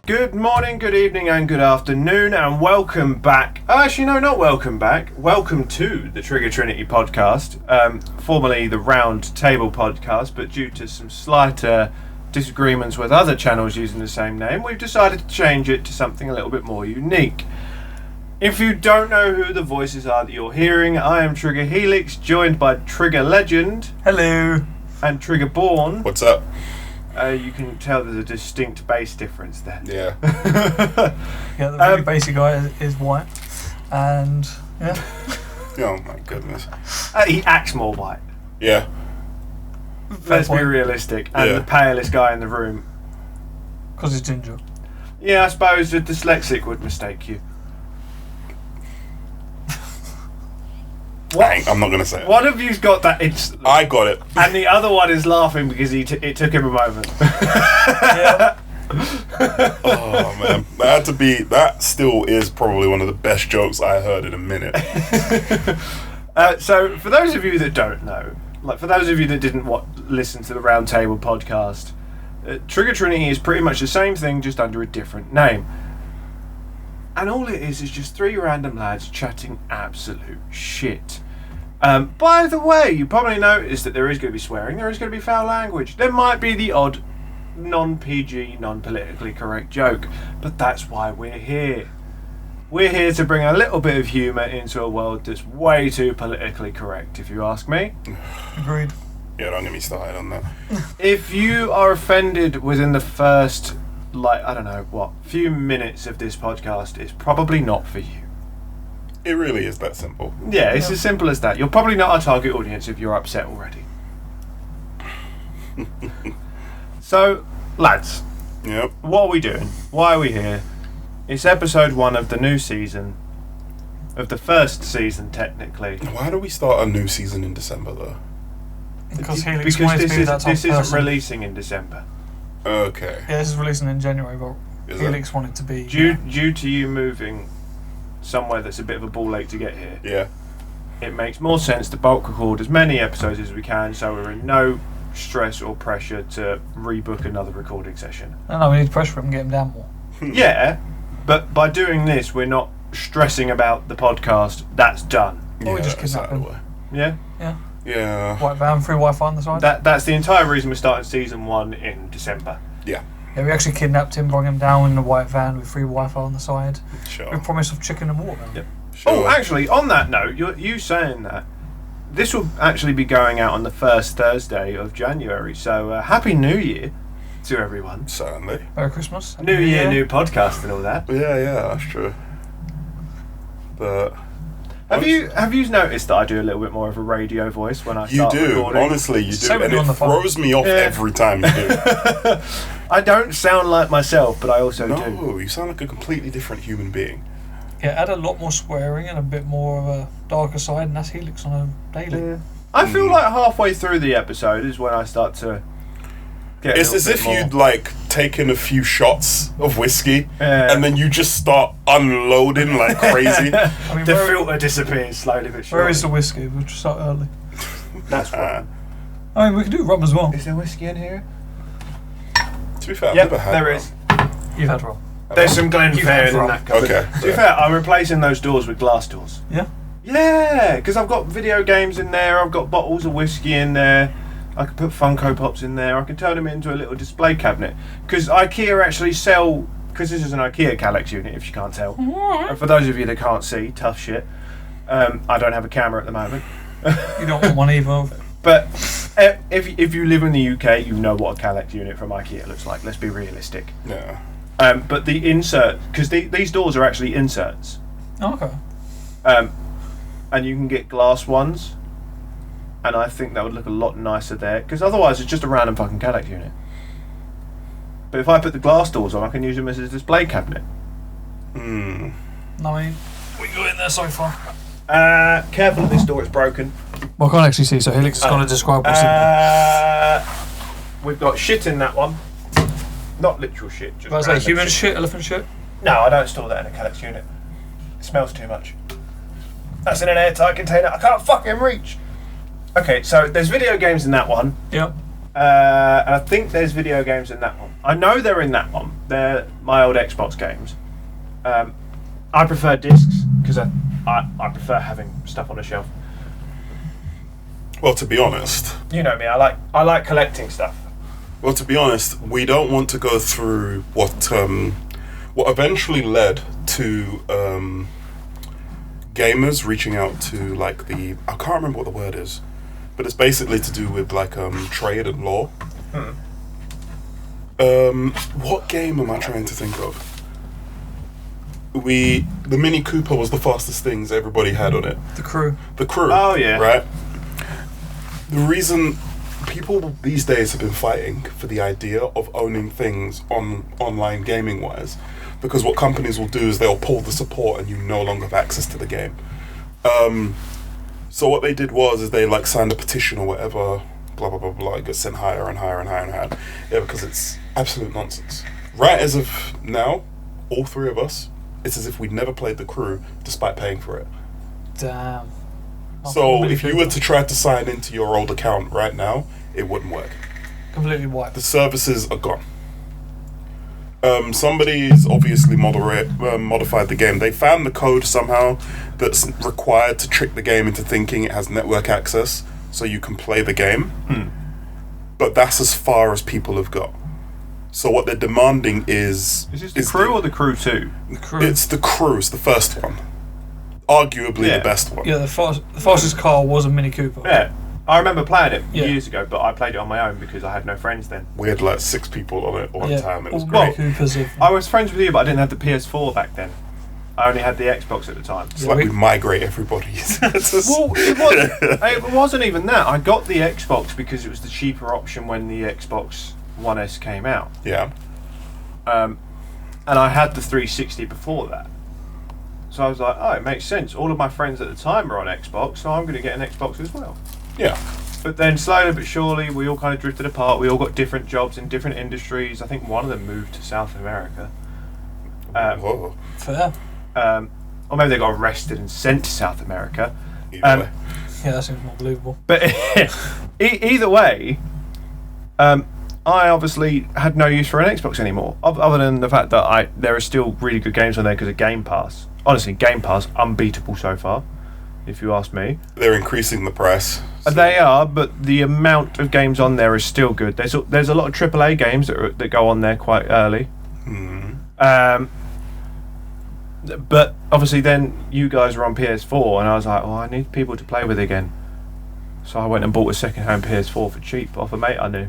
Good morning, good evening, and good afternoon, and welcome back. Oh, actually, no, not welcome back. Welcome to the Trigga Trinity Podcast, formerly the Round Table Podcast, but due to some slight disagreements with other channels using the same name, we've decided to change it to something a little bit more unique. If you don't know who the voices are that you're hearing, I am Trigga Helix, joined by Trigga Legend. Hello. And Trigga Born. What's up? You can tell there's a distinct bass difference there. Yeah. Yeah, the really basic guy is white. And, yeah. Oh my goodness. He acts more white. Yeah. Let's be realistic. And the palest guy in the room. Because he's ginger. Yeah, I suppose a dyslexic would mistake you. I'm not going to say it. One of you's got that instantly. I got it. And the other one is laughing because it took him a moment. Yeah. Oh man, that still is probably one of the best jokes I heard in a minute. So for those of you that don't know, like for those of you that didn't listen to the Round Table Podcast, Trigga Trinity is pretty much the same thing, just under a different name. And all it is just three random lads chatting absolute shit. By the way, you probably noticed that there is going to be swearing, there is going to be foul language. There might be the odd non-PG, non-politically correct joke, but that's why we're here. We're here to bring a little bit of humour into a world that's way too politically correct, if you ask me. Agreed. Yeah, don't get me started on that. If you are offended within the first, few minutes of this podcast, it's probably not for you. It really is that simple. Yeah, it's as simple as that. You're probably not our target audience if you're upset already. So, lads, Yep. what are we doing? Why are we here? It's episode 1 of the new season, of the first season, technically. Why do we start a new season in December though? Because Helix wanted to be that type this of isn't person. releasing in December. Okay. Yeah, this is releasing in January, but Is Helix wanted to be... Due to you moving somewhere that's a bit of a ball ache to get here, Yeah. it makes more sense to bulk record as many episodes as we can, so we're in no stress or pressure to rebook another recording session. No, we need to pressure him and get him down more. Yeah, but by doing this, we're not stressing about the podcast. That's done. Or we just that's kidnap out of the him. way. Yeah? Yeah. Yeah. White van, free Wi-Fi on the side. That's the entire reason we're starting season 1 in December. Yeah. Yeah, we actually kidnapped him, brought him down in a white van with free Wi-Fi on the side. Sure. With promise of chicken and water. Yep. Sure. Oh, actually, on that note, you saying that, this will actually be going out on the first Thursday of January, so Happy New Year to everyone. Certainly. Merry Christmas. New Year, new podcast and all that. Yeah, that's true. But Have you noticed that I do a little bit more of a radio voice when I you start do, recording? honestly, you do, So and we're on it the phone. throws me off Yeah. every time you do. I don't sound like myself, but I also do. No, you sound like a completely different human being. Yeah, add a lot more swearing and a bit more of a darker side, and that's Helix on a daily. Yeah. I feel like halfway through the episode is when I start to get It's as if you'd like taken a few shots of whiskey and then you just start unloading like crazy. I mean, the filter disappears slowly but surely. where is the whiskey? We'll just start early. That's right. I mean, we could do rum as well. Is there whiskey in here? To be fair, I've Yep, never had there rum. is. You've had rum. There's some Glenfarne in rum. that cupboard. Okay. To be fair, I'm replacing those doors with glass doors. Yeah? Yeah, because I've got video games in there, I've got bottles of whiskey in there, I can put Funko Pops in there, I can turn them into a little display cabinet. Because IKEA actually sell, because this is an IKEA Helix unit, if you can't tell. And for those of you that can't see, tough shit. I don't have a camera at the moment. You don't want one either. But if you live in the UK, you know what a Helix unit from IKEA looks like, let's be realistic. Yeah. But the insert, because these doors are actually inserts. Oh, okay. And you can get glass ones, and I think that would look a lot nicer there, because otherwise it's just a random fucking Helix unit. But if I put the glass doors on, I can use them as a display cabinet. Hmm. No, I mean, we got in there so far. Careful of this door, it's broken. Well, I can't actually see, so Helix is going to describe what's in there. We've got shit in that one. Not literal shit. Just Was that random human shit, elephant shit? No, I don't store that in a Helix unit. It smells too much. That's in an airtight container. I can't fucking reach. Okay, so there's video games in that one. Yep. And I think there's video games in that one. I know they're in that one. They're my old Xbox games. I prefer discs because I prefer having stuff on a shelf. Well, to be honest, You know me. I like collecting stuff. we don't want to go through what eventually led to gamers reaching out to like I can't remember what the word is, but it's basically to do with like trade and law. What game am I trying to think of? The Mini Cooper was the fastest things everybody had on it. The Crew. Oh, yeah. Right. The reason people these days have been fighting for the idea of owning things online gaming wise, because what companies will do is they'll pull the support and you no longer have access to the game. So what they did is they like signed a petition or whatever, blah blah blah blah. It gets sent higher and higher and higher and higher. Yeah, because it's absolute nonsense. Right as of now, all three of us, it's as if we'd never played The Crew despite paying for it. Damn. So if you were to try to sign into your old account right now, it wouldn't work. Completely wiped. The services are gone. Somebody's obviously modified the game. They found the code somehow that's required to trick the game into thinking it has network access so you can play the game. But that's as far as people have got. So what they're demanding is... Is this The Crew or The Crew 2? The Crew. It's The Crew, it's the first one. Arguably the best one. Yeah, the fastest car was a Mini Cooper. Yeah. I remember playing it years ago, but I played it on my own because I had no friends then. We had like 6 people on it at one time. It was all great. Mini Coopers I was friends with you, but I didn't have the PS4 back then. I only had the Xbox at the time. It's like we migrate everybody. Well, it wasn't even that. I got the Xbox because it was the cheaper option when the Xbox One S came out. Yeah. And I had the 360 before that. So I was like, oh, it makes sense. All of my friends at the time are on Xbox, so I'm going to get an Xbox as well. Yeah. But then slowly but surely, we all kind of drifted apart. We all got different jobs in different industries. I think one of them moved to South America. Fair. Or maybe they got arrested and sent to South America. Either way. Yeah, that seems more believable. But either way, I obviously had no use for an Xbox anymore, other than the fact that there are still really good games on there because of Game Pass. Honestly, Game Pass, unbeatable so far, if you ask me. They're increasing the price. So. They are, but the amount of games on there is still good. There's a lot of AAA games that go on there quite early. But obviously then you guys were on PS4 and I was like, I need people to play with again. So I went and bought a second-hand PS4 for cheap off a mate I knew.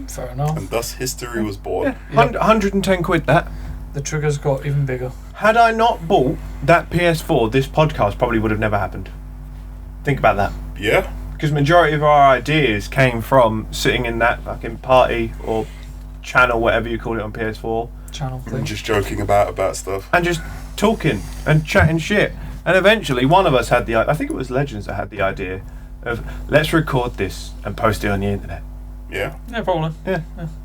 Fair enough. And thus history was born. Yeah, 110 quid that. The triggers got even bigger. Had I not bought that PS4, this podcast probably would have never happened. Think about that. Yeah. Because majority of our ideas came from sitting in that fucking party or channel, whatever you call it on PS4. Channel thing. And just joking about stuff. And just talking and chatting shit. And eventually one of us had the idea, I think it was Legends that had the idea of, let's record this and post it on the internet. Yeah. Yeah, probably. Yeah.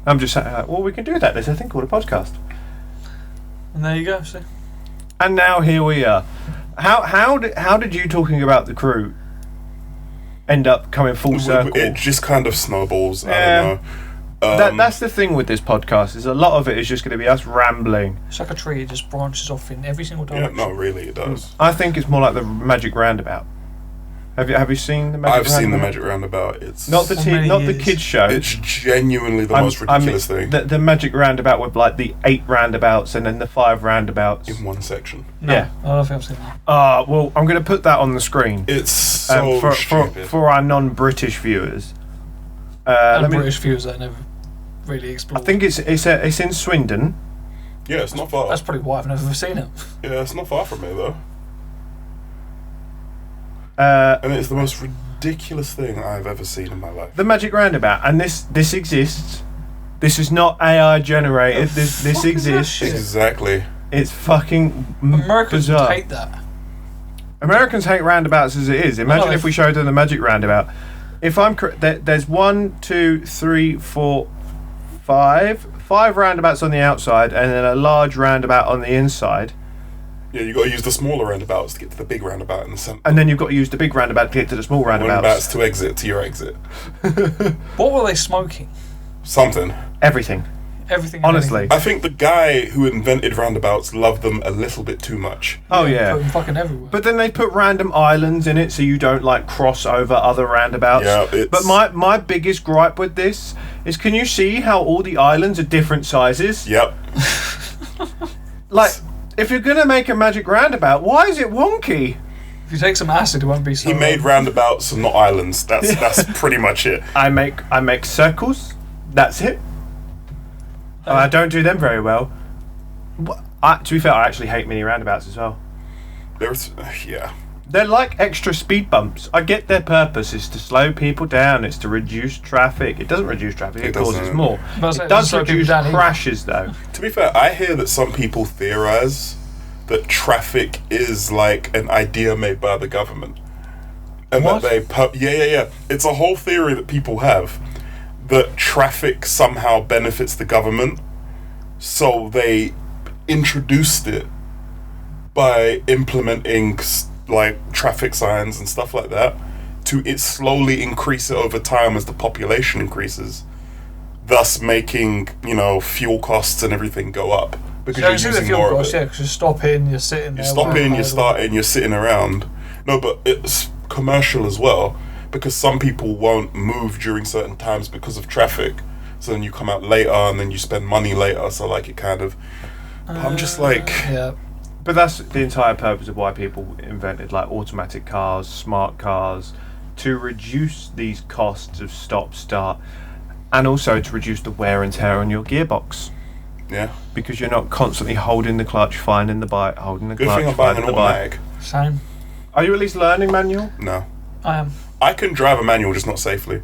I'm just saying, like, well, we can do that. There's a thing called a podcast. And there you go, see? And now here we are. How did you talking about The Crew end up coming full circle? It just kind of snowballs. I don't know. That's the thing with this podcast, is a lot of it is just going to be us rambling. It's like a tree, it just branches off in every single direction. Yeah, no, really, it does. I think it's more like the Magic Roundabout. Have you seen the Magic Roundabout? I've seen the Magic Roundabout. It's not the kids show. It's genuinely the most ridiculous thing. The Magic Roundabout with like the 8 roundabouts and then the 5 roundabouts in one section. No, yeah, I don't think I've seen that. Well, I'm going to put that on the screen. It's so stupid for our non-British viewers. British viewers that never really explored. I think it's in Swindon. Yeah, it's not far. That's probably why I've never seen it. Yeah, it's not far from me though. And it's the most ridiculous thing I've ever seen in my life. The Magic Roundabout, and this exists. This is not AI generated. This exists. Exactly. It's fucking Americans bizarre. hate that. Americans hate roundabouts as it is. Imagine if we showed them the Magic Roundabout. If I'm correct, there's 1, 2, 3, 4, 5 roundabouts on the outside, and then a large roundabout on the inside. Yeah, you got to use the smaller roundabouts to get to the big roundabout in the centre. And then you've got to use the big roundabout to get to the small roundabouts. To exit to your exit. What were they smoking? Something. Everything. Everything. and Honestly. anything. I think the guy who invented roundabouts loved them a little bit too much. Oh, Put yeah. them fucking everywhere. But then they put random islands in it so you don't, like, cross over other roundabouts. Yeah, it's... But my biggest gripe with this is, can you see how all the islands are different sizes? Yep. Like, if you're going to make a magic roundabout, why is it wonky? If you take some acid, it won't be so. He made roundabouts and not islands. That's pretty much it. I make circles. That's it. I don't do them very well. To be fair, I actually hate mini roundabouts as well. Yeah. They're like extra speed bumps. I get their purpose is to slow people down. It's to reduce traffic. It doesn't reduce traffic. It causes doesn't. more. But It does reduce crashes, though. To be fair, I hear that some people theorize that traffic is like an idea made by the government. And What? that yeah. It's a whole theory that people have that traffic somehow benefits the government. So they introduced it by implementing like traffic signs and stuff like that to it slowly increase it over time as the population increases, thus making, fuel costs and everything go up because Yeah, you're using more of it. Yeah, because you stop in, you're sitting there. You stop in, you start in, you're sitting around. No, but it's commercial as well because some people won't move during certain times because of traffic. So then you come out later and then you spend money later. So like it kind of... I'm just like... Yeah. But that's the entire purpose of why people invented like automatic cars, smart cars, to reduce these costs of stop-start, and also to reduce the wear and tear on your gearbox. Yeah. Because you're not constantly holding the clutch, finding the bike, holding the Good clutch, thing I'm buying finding an the bike. automatic. Same. Are you at least learning manual? No. I am. I can drive a manual, just not safely.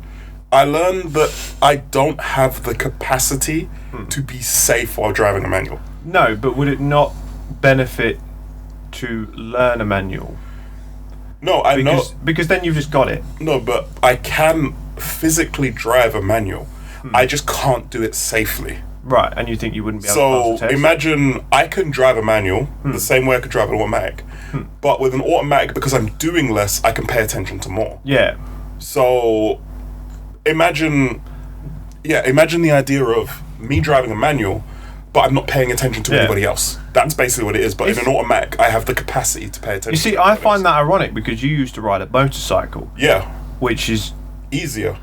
I learned that I don't have the capacity to be safe while driving a manual. No, but would it not benefit to learn a manual? No, I know. Because then you've just got it. No, but I can physically drive a manual. I just can't do it safely. Right, and you think you wouldn't be able to So pass the test? imagine I can drive a manual the same way I could drive an automatic. But with an automatic, because I'm doing less, I can pay attention to more. Yeah. So imagine the idea of me driving a manual, but I'm not paying attention to anybody else. That's basically what it is. But in an automatic, I have the capacity to pay attention. You see, to I find that ironic because you used to ride a motorcycle, yeah, which is, easier.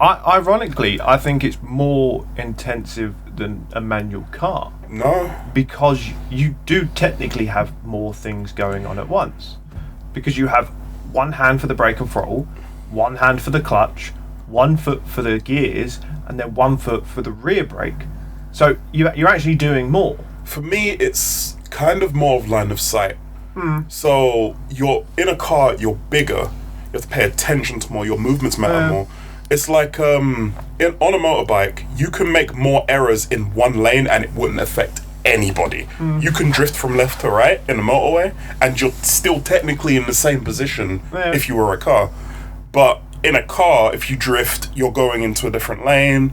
ironically, I think it's more intensive than a manual car No, because you do technically have more things going on at once. Because you have one hand for the brake and throttle, one hand for the clutch, 1 foot for the gears, and then 1 foot for the rear brake. So you're actually doing more. for me, it's kind of more of line of sight. So you're in a car, you're bigger. You have to pay attention to more. Your movements matter more. It's like on a motorbike, you can make more errors in one lane and it wouldn't affect anybody. You can drift from left to right in a motorway and you're still technically in the same position if you were a car. But in a car, if you drift, you're going into a different lane.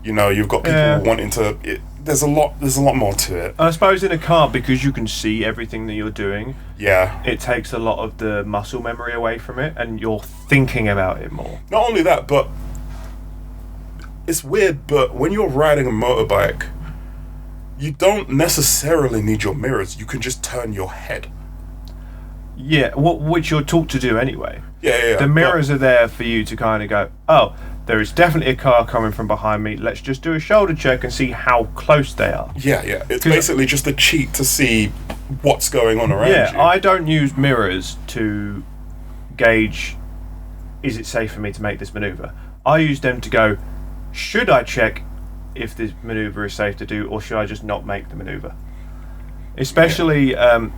You've got people wanting to... There's a lot more to it. I suppose in a car, because you can see everything that you're doing, Yeah. it takes a lot of the muscle memory away from it and you're thinking about it more. Not only that, but it's weird, but when you're riding a motorbike, you don't necessarily need your mirrors. You can just turn your head. Yeah, which you're taught to do anyway. Yeah. The mirrors are there for you to kind of go, oh, there is definitely a car coming from behind me. Let's just do a shoulder check and see how close they are. Yeah. It's basically just a cheat to see what's going on around you. Yeah, I don't use mirrors to gauge, is it safe for me to make this maneuver? I use them to go, should I check if this maneuver is safe to do, or should I just not make the maneuver? Especially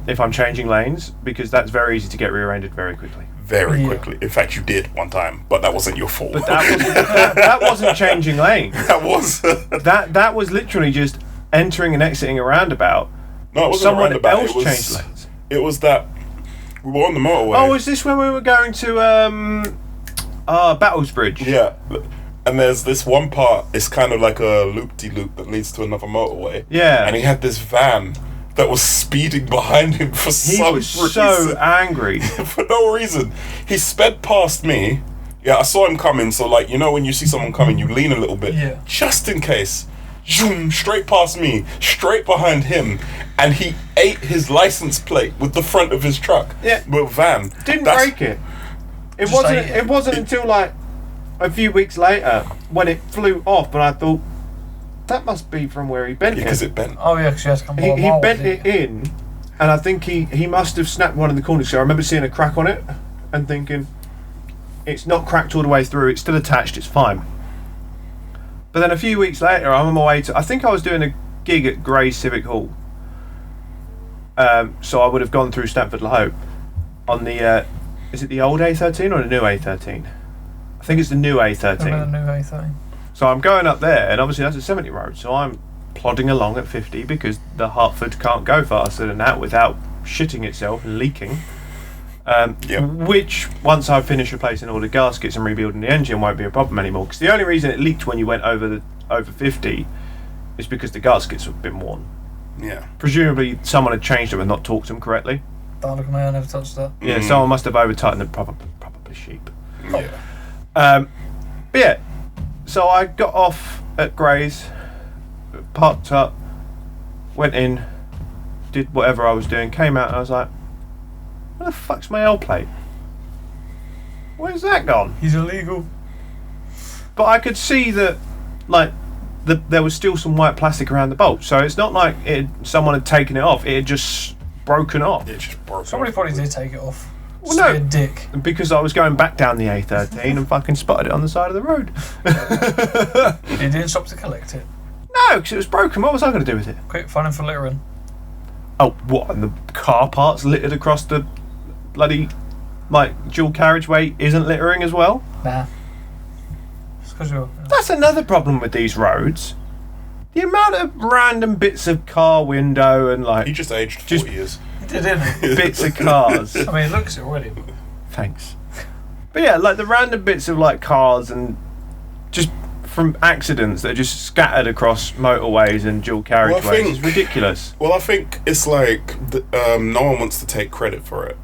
if I'm changing lanes, because that's very easy to get rear-ended very quickly. Very quickly. In fact, you did one time, but that wasn't your fault. But that wasn't changing lanes. That was... That was literally just entering and exiting a roundabout. No, it wasn't Someone a roundabout. else It was, changed lanes. It was that we were on the motorway. Oh, is this when we were going to Battles Bridge? Yeah. And there's this one part, it's kind of like a loop-de-loop that leads to another motorway. Yeah. And he had this van that was speeding behind him for He some was reason. so angry. For no reason. He sped past me. Yeah, I saw him coming, so like, you know when you see someone coming, you lean a little bit. Yeah. Just in case. Zoom, straight past me, straight behind him, and he ate his license plate with the front of his truck. Yeah. With van. Didn't That's- break it. It Just wasn't. ate it. It wasn't until like a few weeks later when it flew off, and I thought that must be from where he bent Because it. it bent. Oh yeah, because you had to come He mile bent with it in, and I think he must have snapped one of the corners. So I remember seeing a crack on it and thinking, it's not cracked all the way through. It's still attached. It's fine. But then a few weeks later, I'm on my way to. I think I was doing a gig at Gray's Civic Hall. So I would have gone through Stamford La Hope on the. Is it the old A13 or the new A13? I think it's the new the A13. new A13. So I'm going up there, and obviously that's a 70 road. So I'm plodding along at 50 because the Hertford can't go faster than that without shitting itself and leaking. Yep. Which, once I finish replacing all the gaskets and rebuilding the engine, won't be a problem anymore. Because the only reason it leaked when you went over 50 is because the gaskets have been worn. Yeah. Presumably, someone had changed them and not torqued them correctly. Don't look at me, I never touched that. Yeah, someone must have over tightened them. Probably sheep. Yeah. But yeah, so I got off at Gray's, parked up, went in, did whatever I was doing, came out, and I was like, where the fuck's my L plate? Where's that gone? He's illegal. But I could see that, like, there was still some white plastic around the bolt, so it's not like someone had taken it off, it had just broken off. It just broke Somebody off. probably did take it off. Well, Just no. be a dick. Because I was going back down the A13 and fucking spotted it on the side of the road. He didn't stop to collect it. No, because it was broken. What was I going to do with it? Quick, find him for littering. Oh, what? And the car parts littered across the bloody, like, dual carriageway isn't littering as well? Nah. It's because you're. That's another problem with these roads. The amount of random bits of car window and, He like, just aged 4 Just- years. He did, didn't he? bits of cars. I mean, it looks it already. Thanks. But yeah, like, the random bits of, like, cars and just from accidents that are just scattered across motorways and dual carriageways think- is ridiculous. Well, I think it's like no one wants to take credit for it.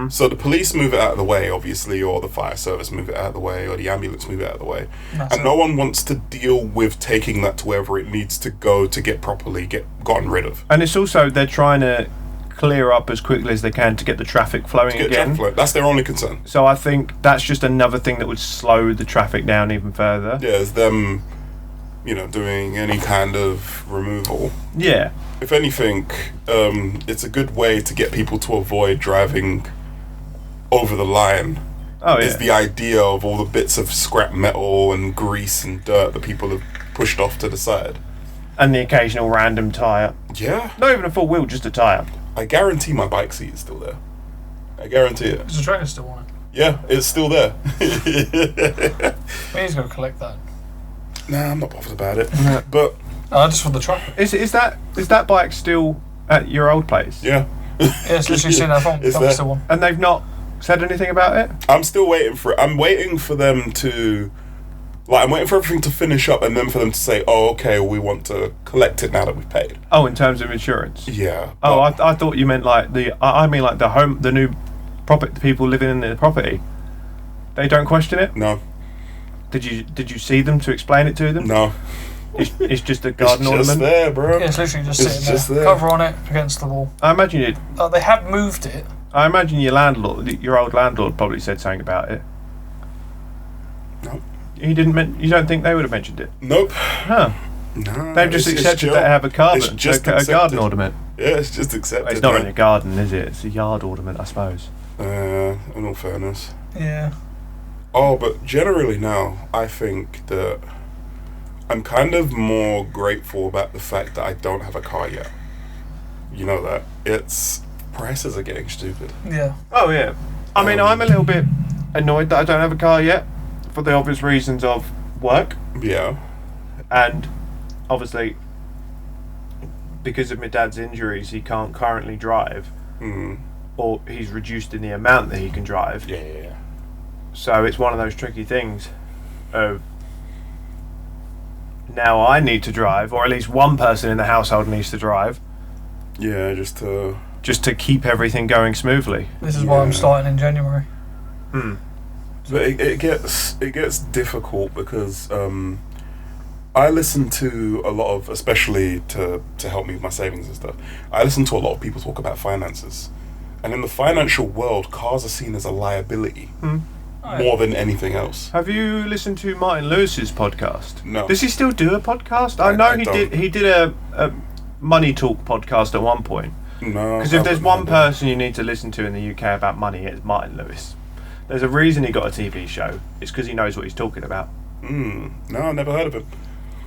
So the police move it out of the way, obviously, or the fire service move it out of the way, or the ambulance move it out of the way. That's And it. no one wants to deal with taking that to wherever it needs to go to get gotten rid of. And it's also, they're trying to clear up as quickly as they can to get the traffic flowing Get again. traffic flow. That's their only concern. So I think that's just another thing that would slow the traffic down even further. Yeah, it's them, doing any kind of removal. Yeah. If anything, it's a good way to get people to avoid driving over the line. Oh, yeah. Is the idea of all the bits of scrap metal and grease and dirt that people have pushed off to the side. And the occasional random tyre. Yeah, Not even a full wheel, just a tyre. I guarantee my bike seat is still there. I guarantee it. Is the trainer still on it? Yeah, it's still there. He's going to collect that. Nah, I'm not bothered about it. But Just for the truck. Is that bike still at your old place? yeah, Yeah, it's literally seen that phone. It's That's there. the one. And they've not said anything about it? I'm still waiting for it. I'm waiting for them to, I'm waiting for everything to finish up, and then for them to say, "Oh, okay, we want to collect it now that we've paid." Oh, in terms of insurance? Yeah. Oh, but- I thought you meant like I mean like the new property, the people living in the property. They don't question it? no, Did you see them to explain it to them? no. It's just a It's garden just ornament? there, bro. Yeah, it's literally just It's sitting just there. there. Cover on it against the wall. I imagine it. They have moved it. I imagine your old landlord probably said something about it. No. He didn't. You don't think they would have mentioned it? Nope. Huh? No. They've just it's accepted chill. that they have a It's garden, just a garden accepted. ornament. Yeah, it's just accepted. It's not man. really a garden, is it? It's a yard ornament, I suppose. In all fairness. Yeah. Oh, but generally now, I think that I'm kind of more grateful about the fact that I don't have a car yet. You know that. Prices are getting stupid. Yeah. Oh yeah. I mean, I'm a little bit annoyed that I don't have a car yet, for the obvious reasons of work, Yeah. and obviously because of my dad's injuries, he can't currently drive, or he's reduced in the amount that he can drive. Yeah. So it's one of those tricky things of now I need to drive, or at least one person in the household needs to drive. Yeah, just to keep everything going smoothly. This is why I'm starting in January. But it gets difficult because I listen to a lot of, especially to help me with my savings and stuff, I listen to a lot of people talk about finances. And in the financial world, cars are seen as a liability more than anything else. Have you listened to Martin Lewis's podcast? No. Does he still do a podcast? I know he did a money talk podcast at one point. No. Because if there's one person you need to listen to in the UK about money, it's Martin Lewis. There's a reason he got a TV show. It's because he knows what he's talking about. No, I've never heard of him.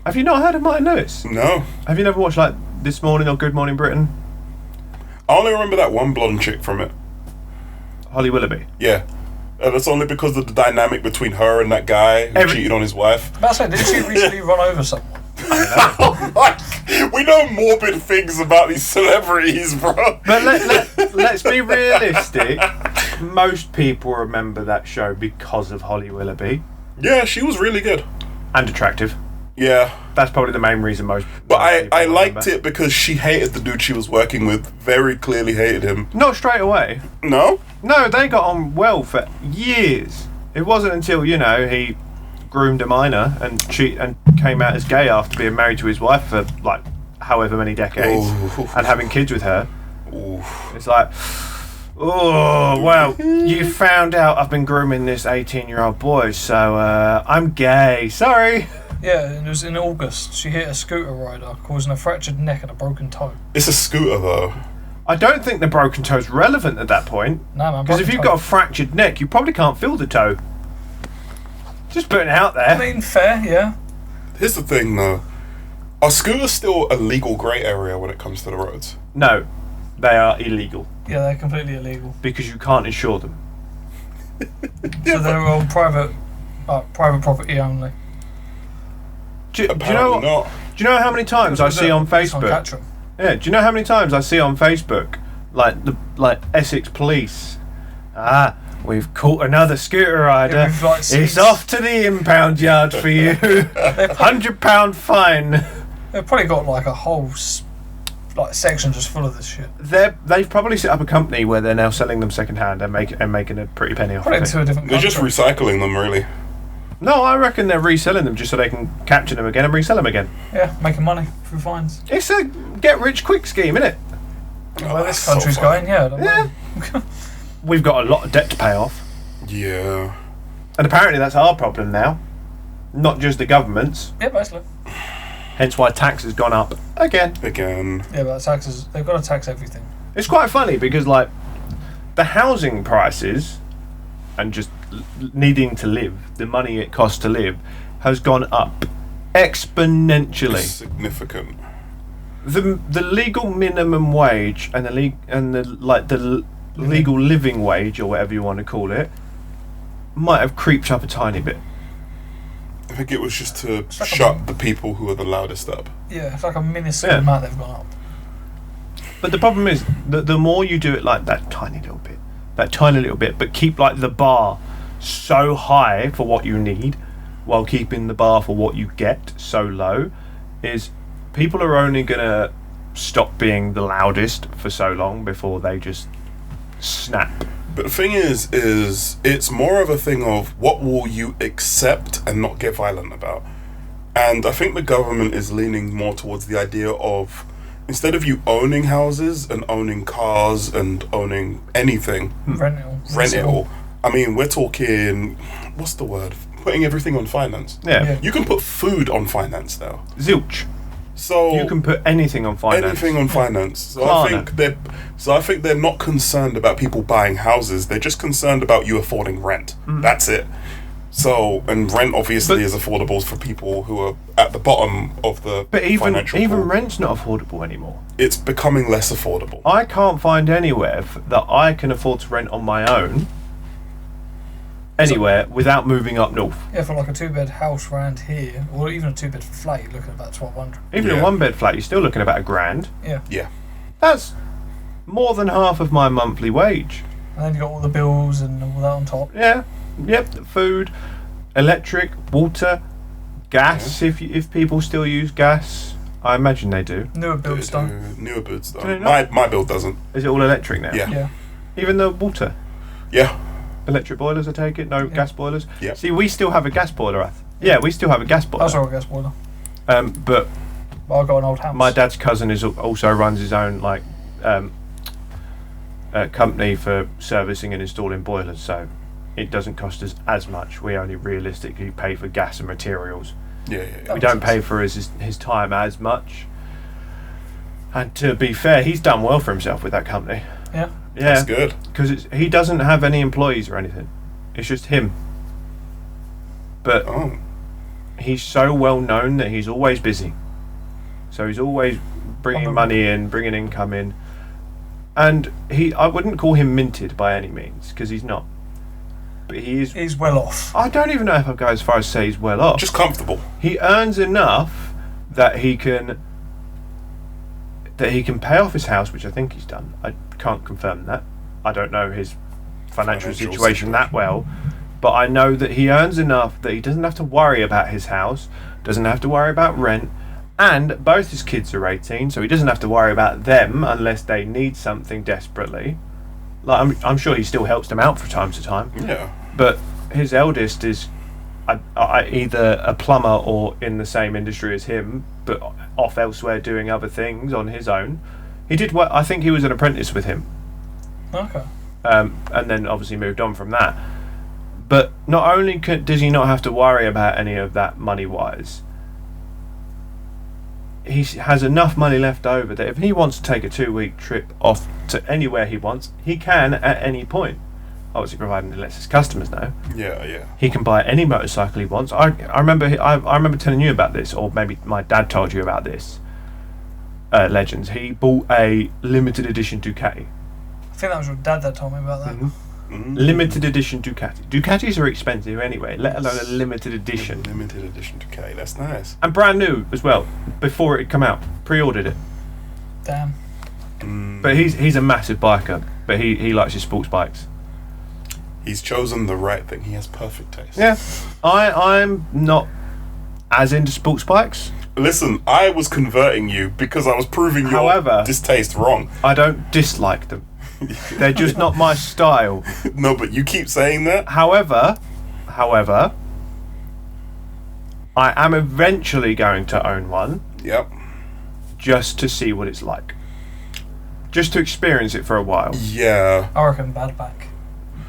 Have you not heard of Martin Lewis? No. Have you never watched like This Morning or Good Morning Britain? I only remember that one blonde chick from it. Holly Willoughby. Yeah. And that's only because of the dynamic between her and that guy who cheated on his wife. That's it. Didn't she recently run over someone? We know morbid things about these celebrities, bro. But let's be realistic. Most people remember that show because of Holly Willoughby. Yeah, she was really good. And attractive. Yeah. That's probably the main reason most But I people liked remember. it because she hated the dude she was working with. Very clearly hated him. Not straight away. No? No, they got on well for years. It wasn't until, he groomed a minor and came out as gay after being married to his wife for like however many decades and having kids with her. It's like, oh, well, you found out I've been grooming this 18-year-old boy, so I'm gay. Sorry. Yeah, and it was in August. She hit a scooter rider, causing a fractured neck and a broken toe. It's a scooter, though. I don't think the broken toe's relevant at that point. No, man. Because if you've got a fractured neck, you probably can't feel the toe. Just putting it out there. I mean, fair, yeah. Here's the thing, though. Are scooters still a legal grey area when it comes to the roads? No, they are illegal. Yeah, they're completely illegal. Because you can't insure them. So they're on private property only. Do you Apparently know? not. Do you know how many times I see on Police can't Facebook? catch 'em. Yeah. Do you know how many times I see on Facebook, like Essex Police? We've caught another scooter rider. Yeah, we've, like, It's off to the impound yard for you. £100 fine. They've probably got like a whole section just full of this shit. They've probably set up a company where they're now selling them second hand and making a pretty penny off Probably of it. to a different They're just country. recycling them, really. No, I reckon they're reselling them just so they can capture them again and resell them again. Yeah, making money through fines. It's a get-rich-quick scheme, isn't it? Where this that's so country's funny. going, yeah. Don't Yeah. worry. We've got a lot of debt to pay off. Yeah. And apparently that's our problem now. Not just the government's. Yeah, basically. Hence why tax has gone up again. Again. Yeah, but taxes, they've got to tax everything. It's quite funny because, like, the housing prices and just needing to live, the money it costs to live, has gone up exponentially. It's significant. The legal minimum wage and the legal living wage, or whatever you want to call it, might have creeped up a tiny bit. I think it was just to like shut the people who are the loudest up. Yeah, it's like a minuscule Yeah. amount they've gone up. But the problem is that the more you do it like that tiny little bit, but keep like the bar so high for what you need while keeping the bar for what you get so low, is people are only going to stop being the loudest for so long before they just snap. But the thing is it's more of a thing of what will you accept and not get violent about. And I think the government is leaning more towards the idea of, instead of you owning houses and owning cars and owning anything, Rent it all. I mean, we're talking, what's the word? Putting everything on finance. Yeah. You can put food on finance now. Zilch. So You can put anything on finance. anything on finance. So Klarna. I think they're not concerned about people buying houses. They're just concerned about you affording rent. That's it. So, and rent obviously But- is affordable for people who are at the bottom of the But financial even pool. rent's not affordable anymore. It's becoming less affordable. I can't find anywhere that I can afford to rent on my own anywhere without moving up north. Yeah, for like a 2-bed house round here, or even a 2-bed flat, you're looking at about 1,200. Even Yeah. a one-bed flat, you're still looking about £1,000. Yeah. Yeah. That's more than half of my monthly wage. And then you got all the bills and all that on top. Yeah. Yep. Food, electric, water, gas. If people still use gas, I imagine they do. Newer builds don't. Newer builds Do they don't. not? My build doesn't. Is it all electric now? Yeah. Yeah. Even the water? Yeah. Electric boilers, I take it? No Yeah. gas boilers? Yeah. See, we still have a gas boiler. Yeah, we still have a gas boiler. That's all gas boiler. But But I've got an old house. my dad's cousin also runs his own company for servicing and installing boilers, so it doesn't cost us as much. We only realistically pay for gas and materials. Yeah. We don't pay for his time as much. And to be fair, he's done well for himself with that company. Yeah. Yeah, That's good. because he doesn't have any employees or anything. It's just him. But Oh. he's so well known that he's always busy. So he's always bringing money in, bringing income in. And I wouldn't call him minted by any means, because he's not. But He's well off. I don't even know if I'd go as far as say he's well off. Just comfortable. He earns enough that he can pay off his house, which I think he's done. I can't confirm that. I don't know his financial situation that well. But I know that he earns enough that he doesn't have to worry about his house, doesn't have to worry about rent, and both his kids are 18, so he doesn't have to worry about them unless they need something desperately. Like I'm sure he still helps them out from time to time. Yeah. But his eldest is either a plumber or in the same industry as him, but off elsewhere doing other things on his own. He did what I think he was an apprentice with him, Okay. and then obviously moved on from that. But not only does he not have to worry about any of that money-wise, he has enough money left over that if he wants to take a 2-week trip off to anywhere he wants, he can at any point. Obviously, providing he lets his customers know. Yeah. He can buy any motorcycle he wants. I remember telling you about this, or maybe my dad told you about this. Legends. He bought a limited edition Ducati. I think that was your dad that told me about that. Limited edition Ducati. Ducatis are expensive anyway, let alone a limited edition. Limited edition Ducati. That's nice. And brand new as well, before it had come out. Pre-ordered it. Damn. But he's a massive biker, but he likes his sports bikes. He's chosen the right thing. He has perfect taste. Yeah. I'm not as into sports bikes. Listen, I was converting you because I was proving your However, distaste wrong. I don't dislike them. They're just not my style. No, but you keep saying that. However, I am eventually going to own one Yep. just to see what it's like. Just to experience it for a while. Yeah. I reckon bad back.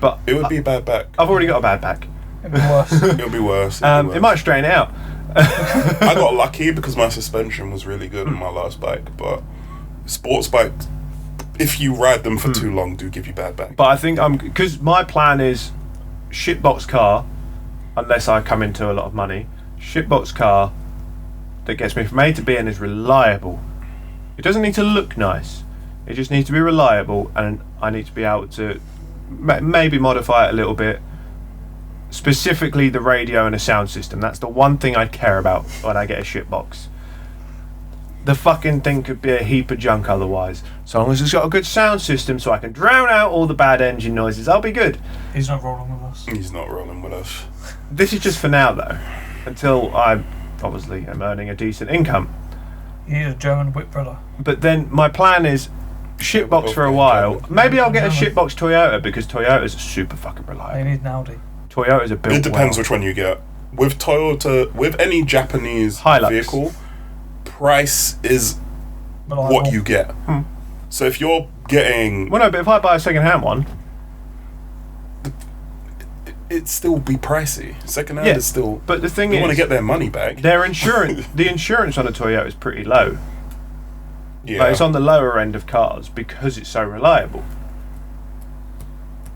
But It would be a bad back. I've already got a bad back. It'd be worse. It'll be worse. It'll be worse. It might strain out. I got lucky because my suspension was really good on my last bike, but sports bikes, if you ride them for too long, do give you bad back. But I think because my plan is shitbox car, unless I come into a lot of money. Shitbox car that gets me from A to B and is reliable. It doesn't need to look nice. It just needs to be reliable, and I need to be able to maybe modify it a little bit. Specifically the radio and a sound system. That's the one thing I care about when I get a shitbox. The fucking thing could be a heap of junk otherwise. So long as it's got a good sound system so I can drown out all the bad engine noises, I'll be good. He's not rolling with us. He's not rolling with us. This is just for now though. Until I obviously am earning a decent income. You need a German whip brother. But then my plan is shitbox for a while. Maybe I'll get a shitbox Toyota because Toyotas are super fucking You reliable. need an Audi. Toyotas are built It depends well. which one you get. With Toyota, with any Japanese Hilux. vehicle, price is Reliable. what you get. So if you're getting, Well no, but if I buy a second hand one, it'd still be pricey. Second hand Yeah, is still. but the thing They want to is get their money back. their insurance the insurance on a Toyota is pretty low. Yeah. But it's on the lower end of cars because it's so reliable.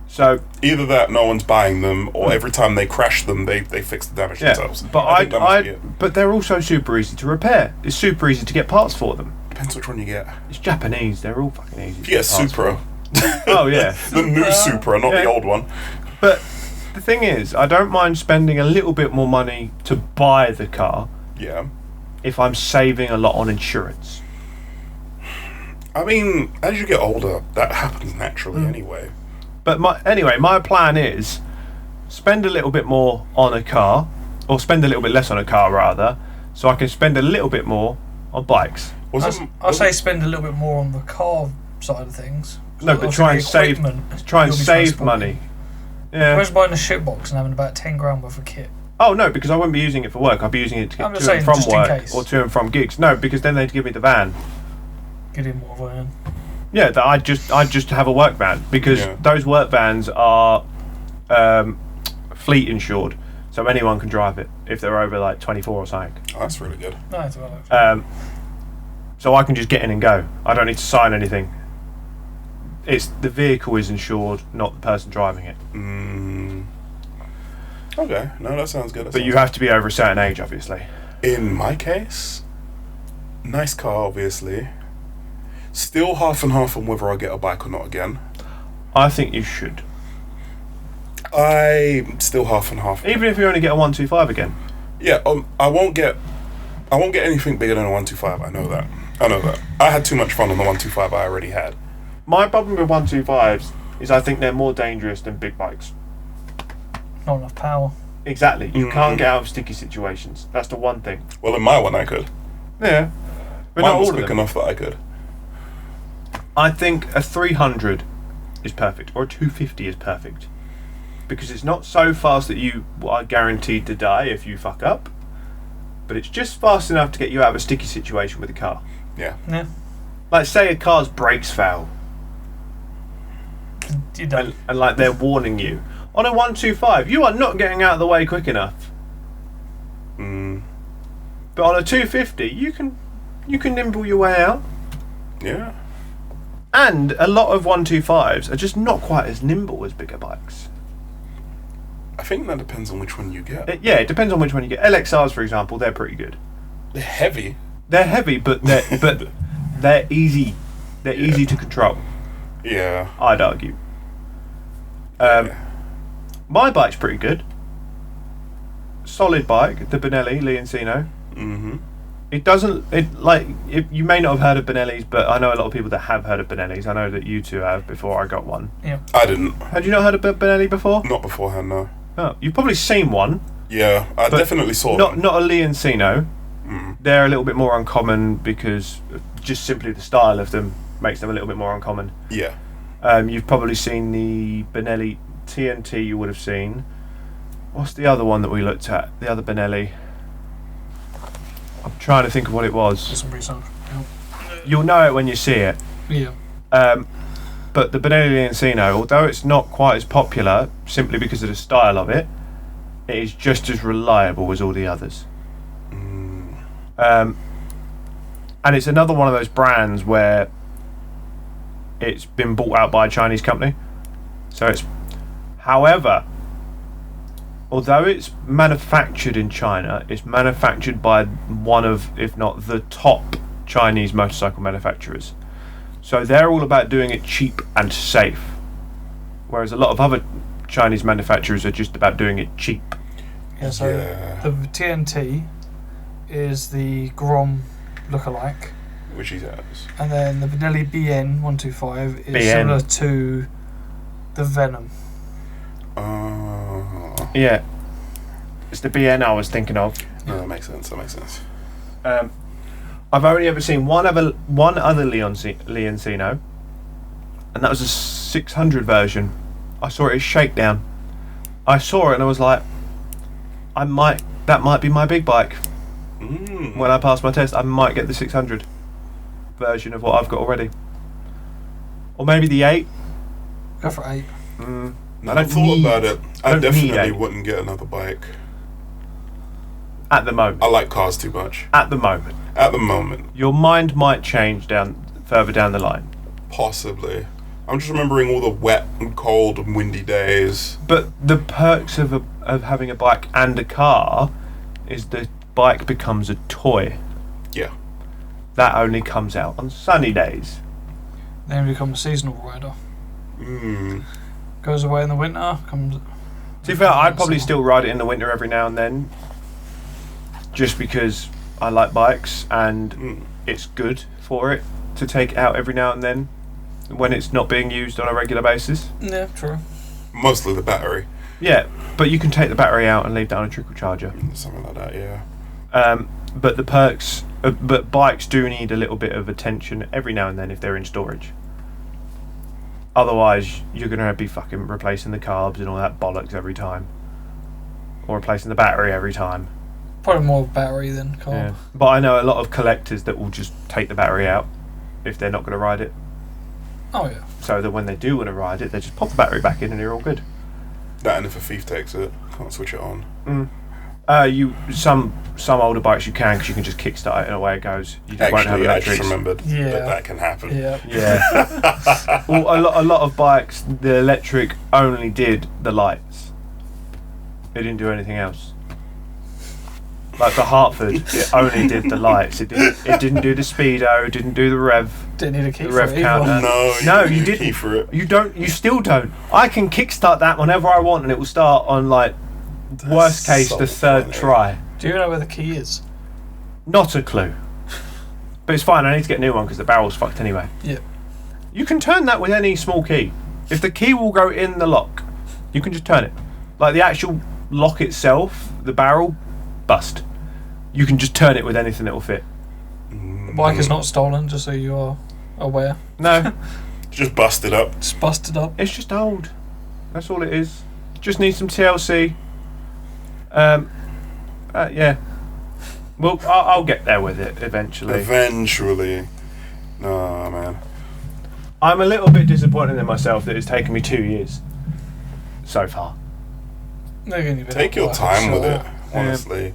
So Either that, no one's buying them, or every time they crash them, they fix the damage yeah, themselves. but think that must be it. but they're also super easy to repair. It's super easy to get parts for them. Depends which one you get. It's Japanese. They're all fucking easy. If you get a Supra, Oh yeah. the new Supra, not Yeah. the old one. But the thing is, I don't mind spending a little bit more money to buy the car Yeah. if I'm saving a lot on insurance. I mean, as you get older, that happens naturally anyway. But my plan is spend a little bit more on a car, or spend a little bit less on a car rather, so I can spend a little bit more on bikes. I say spend a little bit more on the car side of things. No, but try and save money. Yeah. Whereas buying a shitbox and having about 10 grand worth of kit. Oh no, because I wouldn't be using it for work. I'd be using it to get to and from work or to and from gigs. No, because then they'd give me the van. Get in more of a van. Yeah, I just have a work van because those work vans are fleet insured, so anyone can drive it if they're over like 24 or something. Oh, that's really good. No, it's well. So I can just get in and go. I don't need to sign anything. It's the vehicle is insured, not the person driving it. Okay, no, that sounds good. But you have to be over a certain age, obviously. In my case, nice car, obviously. Still half and half on whether I get a bike or not again. I think you should. I'm still half and half. Even if you only get a 125 again. Yeah, I won't get anything bigger than a 125. I know that. I had too much fun on the 125 I already had. My problem with 125s is I think they're more dangerous than big bikes. Not enough power. Exactly. You can't get out of sticky situations. That's the one thing. Well, in my one I could. Yeah. But Mine not was all of quick them. enough that I could. I think a 300 is perfect, or a 250 is perfect. Because it's not so fast that you are guaranteed to die if you fuck up, but it's just fast enough to get you out of a sticky situation with a car. Yeah. Like, say a car's brakes fail, You don't. and like they're warning you. On a 125, you are not getting out of the way quick enough. But on a 250, you can nimble your way out. Yeah. And a lot of 125s are just not quite as nimble as bigger bikes. I think that depends on which one you get. It depends on which one you get. LXRs, for example, they're pretty good. They're heavy. They're heavy, but they're easy. They're easy to control. Yeah. I'd argue. My bike's pretty good. Solid bike, the Benelli Leoncino. It doesn't. You may not have heard of Benellis, but I know a lot of people that have heard of Benellis. I know that you two have before I got one. Yeah. I didn't. Had you not heard of Benelli before? Not beforehand, no. Oh, you've probably seen one. Yeah, I definitely saw them. Not a Leoncino. They're a little bit more uncommon because just simply the style of them makes them a little bit more uncommon. Yeah. You've probably seen the Benelli TNT. You would have seen. What's the other one that we looked at? The other Benelli. I'm trying to think of what it was. Just some research. You'll know it when you see it. Yeah. But the Benelli Leoncino, although it's not quite as popular simply because of the style of it, it is just as reliable as all the others. And it's another one of those brands where it's been bought out by a Chinese company. So it's, however, although it's manufactured in China, it's manufactured by one of, if not the top Chinese motorcycle manufacturers. So they're all about doing it cheap and safe. Whereas a lot of other Chinese manufacturers are just about doing it cheap. Yeah, so the TNT is the Grom lookalike. Which he has. And then the Benelli BN 125 is BN. similar to the Venom. Yeah. It's the BN I was thinking of. No, that makes sense. I've only ever seen one other Leoncino, and that was a 600 version. I saw it as Shakedown. I saw it and I was like, that might be my big bike. When I pass my test, I might get the 600 version of what I've got already. Or maybe the 8. Go for 8. I thought about it. I definitely wouldn't get another bike. At the moment. I like cars too much. At the moment. Your Your mind might change further down the line. Possibly. I'm just remembering all the wet and cold and windy days. But the perks of having a bike and a car is the bike becomes a toy. Yeah. That only comes out on sunny days. Then you become a seasonal rider. Goes away in the winter, comes... To be fair, I'd probably still ride it in the winter every now and then. Just because I like bikes and it's good for it to take out every now and then when it's not being used on a regular basis. Yeah, true. Mostly the battery. Yeah, but you can take the battery out and leave that on a trickle charger. Something like that, yeah. But the perks But bikes do need a little bit of attention every now and then if they're in storage. Otherwise, you're going to be fucking replacing the carbs and all that bollocks every time. Or replacing the battery every time. Probably more battery than carb. Yeah. But I know a lot of collectors that will just take the battery out if they're not going to ride it. Oh yeah. So that when they do want to ride it, they just pop the battery back in and you're all good. That, and if a thief takes it, can't switch it on. Some older bikes you can, because you can just kickstart it and away it goes. You just won't have Actually, I just electrics. remembered that can happen. Yeah. Yeah. Well, a lot of bikes, the electric only did the lights. It didn't do anything else. Like the Hartford, it only did the lights. It didn't do the speedo. Didn't do the rev. Didn't need a key The for rev it either. counter. No, you need a didn't. key for it. You don't. You still don't. I can kickstart that whenever I want, and it will start on like worst case so the third funny. try. Do you know where the key is? Not a clue. But it's fine. I need to get a new one because the barrel's fucked anyway. Yeah. You can turn that with any small key. If the key will go in the lock, you can just turn it. Like the actual lock itself, the barrel, bust. You can just turn it with anything that will fit. The bike is not stolen, just so you are aware. No, Just busted up. It's busted up. it's just old. That's all it is. Just needs some TLC. Yeah. Well, I'll get there with it eventually. Eventually. No, man. I'm a little bit disappointed in myself that it's taken me 2 years so far. They're gonna give it Take a your while, time with sure. it, honestly.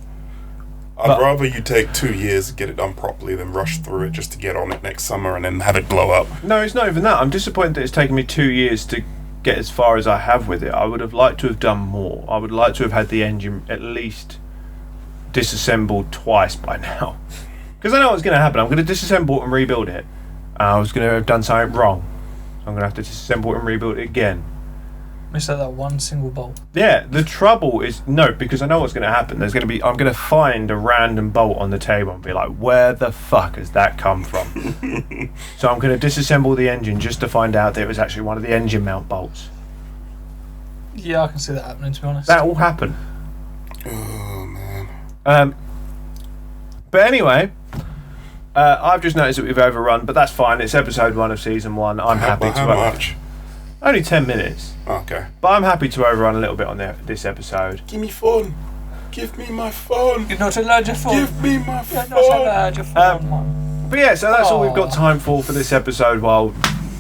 I'd But- rather you take 2 years to get it done properly than rush through it just to get on it next summer and then have it blow up. No, it's not even that. I'm disappointed that it's taken me 2 years to get as far as I have with it. I would have liked to have done more. I would like to have had the engine at least disassembled twice by now. Because I know what's going to happen. I'm going to disassemble it and rebuild it. I was going to have done something wrong. So I'm going to have to disassemble it and rebuild it again. Missed out that one single bolt. Yeah, the trouble is because I know what's going to happen. I'm going to find a random bolt on the table and be like, where the fuck has that come from? So I'm going to disassemble the engine just to find out that it was actually one of the engine mount bolts. Yeah, I can see that happening, to be honest. That will happen. Oh, man. But anyway, I've just noticed that we've overrun, but that's fine. It's episode 1 of season 1. I'm happy to. How much? Only 10 minutes. Okay. But I'm happy to overrun a little bit on this episode. Give me phone. Give me my phone. You're not allowed your phone. Give me my You're not phone. allowed your phone, man. But yeah, so that's all we've got Aw. time for this episode while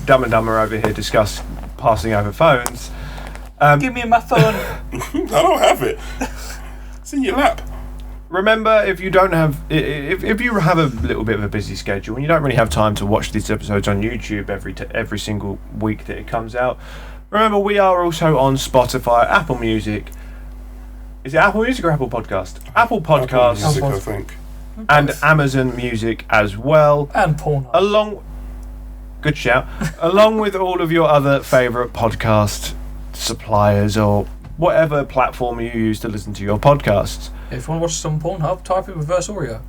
Dumb and Dumber over here discuss passing over phones. Give me my phone. I don't have it. It's in your lap. Remember, if you don't have, if you have a little bit of a busy schedule and you don't really have time to watch these episodes on YouTube every single week that it comes out, remember we are also on Spotify, Apple Music. Is it Apple Music or Apple Podcast? Apple Podcasts Music, I think. and Amazon Music as well. And porn. Good shout. Along with all of your other favourite podcast suppliers or whatever platform you use to listen to your podcasts. If you want to watch some Pornhub, type in reverse Oreo.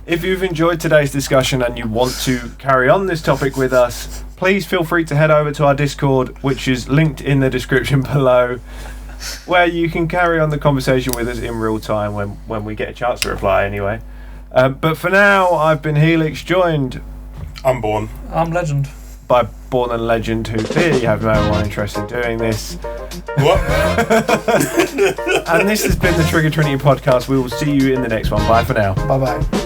If you've enjoyed today's discussion and you want to carry on this topic with us, please feel free to head over to our Discord, which is linked in the description below, where you can carry on the conversation with us in real time when we get a chance to reply anyway. But for now, I've been Helix, joined I'm born. I'm Legend. by Born and Legend, who clearly have no one interest in doing this. What? And this has been the Trigga Trinity Podcast. We will see you in the next one. Bye for now. Bye bye.